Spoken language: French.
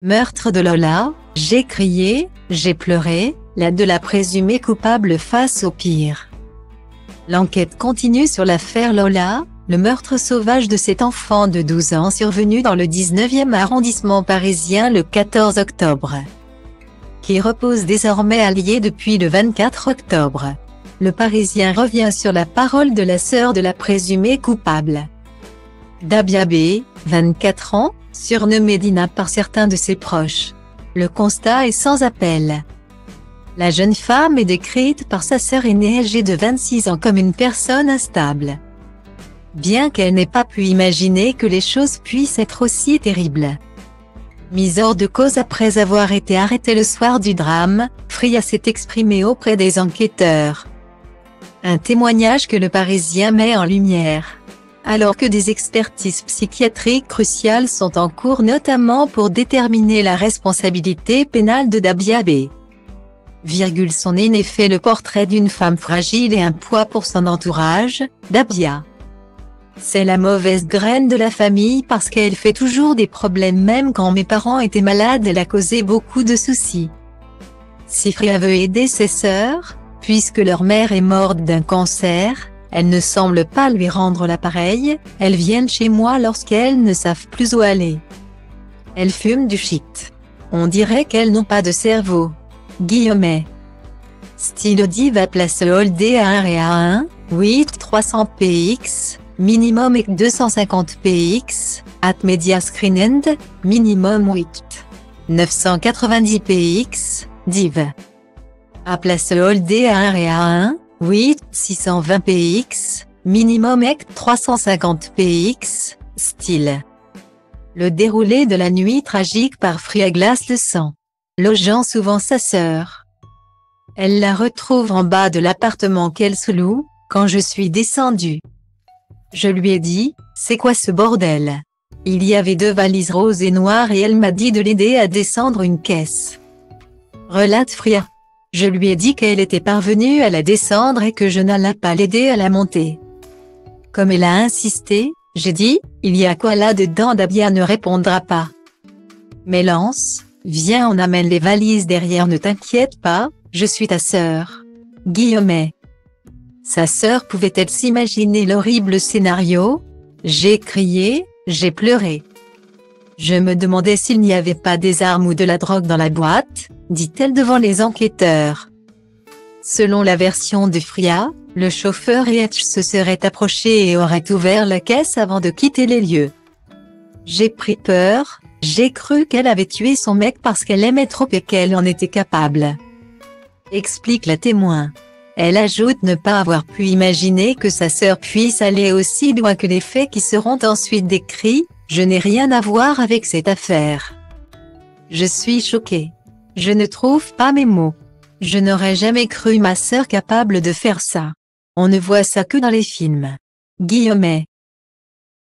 Meurtre de Lola, j'ai crié, j'ai pleuré, la de la présumée coupable face au pire. L'enquête continue sur l'affaire Lola, le meurtre sauvage de cet enfant de 12 ans survenu dans le 19e arrondissement parisien le 14 octobre. Qui repose désormais allié depuis le 24 octobre. Le Parisien revient sur la parole de la sœur de la présumée coupable. Dabia B, 24 ans, surnommée Dina par certains de ses proches. Le constat est sans appel. La jeune femme est décrite par sa sœur aînée âgée de 26 ans comme une personne instable. Bien qu'elle n'ait pas pu imaginer que les choses puissent être aussi terribles. Mise hors de cause après avoir été arrêtée le soir du drame, Fria s'est exprimée auprès des enquêteurs. Un témoignage que le Parisien met en lumière. Alors que des expertises psychiatriques cruciales sont en cours notamment pour déterminer la responsabilité pénale de Dabia B. Son aîné fait le portrait d'une femme fragile et un poids pour son entourage, Dabia. C'est la mauvaise graine de la famille parce qu'elle fait toujours des problèmes même quand mes parents étaient malades elle a causé beaucoup de soucis. Si Fria veut aider ses sœurs, puisque leur mère est morte d'un cancer, elles ne semblent pas lui rendre l'appareil, elles viennent chez moi lorsqu'elles ne savent plus où aller. Elles fument du shit. On dirait qu'elles n'ont pas de cerveau. Guillemets. Style Diva Place Holdé à 1 et à 1, 8 300 px, minimum et 250 px, at Media Screen End, minimum 8. 990 px, div. À Place Holdé à 1 et à 1, 8 620 px, minimum et 350 px, style. Le déroulé de la nuit tragique par Fria glace le sang. Logeant souvent sa sœur. Elle la retrouve en bas de l'appartement qu'elle sous-loue, quand je suis descendue. Je lui ai dit, c'est quoi ce bordel? Il y avait 2 valises roses et noires et elle m'a dit de l'aider à descendre une caisse. Relate Fria. Je lui ai dit qu'elle était parvenue à la descendre et que je n'allais pas l'aider à la monter. Comme elle a insisté, j'ai dit, il y a quoi là-dedans? Dabia ne répondra pas. Mais Lance, viens on amène les valises derrière ne t'inquiète pas, je suis ta sœur. Guillemets. Sa sœur pouvait-elle s'imaginer l'horrible scénario? J'ai crié, j'ai pleuré. Je me demandais s'il n'y avait pas des armes ou de la drogue dans la boîte, dit-elle devant les enquêteurs. Selon la version de Fria, le chauffeur H se serait approché et aurait ouvert la caisse avant de quitter les lieux. J'ai pris peur, j'ai cru qu'elle avait tué son mec parce qu'elle aimait trop et qu'elle en était capable. Explique la témoin. Elle ajoute ne pas avoir pu imaginer que sa sœur puisse aller aussi loin que les faits qui seront ensuite décrits. Je n'ai rien à voir avec cette affaire. Je suis choquée. Je ne trouve pas mes mots. Je n'aurais jamais cru ma sœur capable de faire ça. On ne voit ça que dans les films. Guillemets.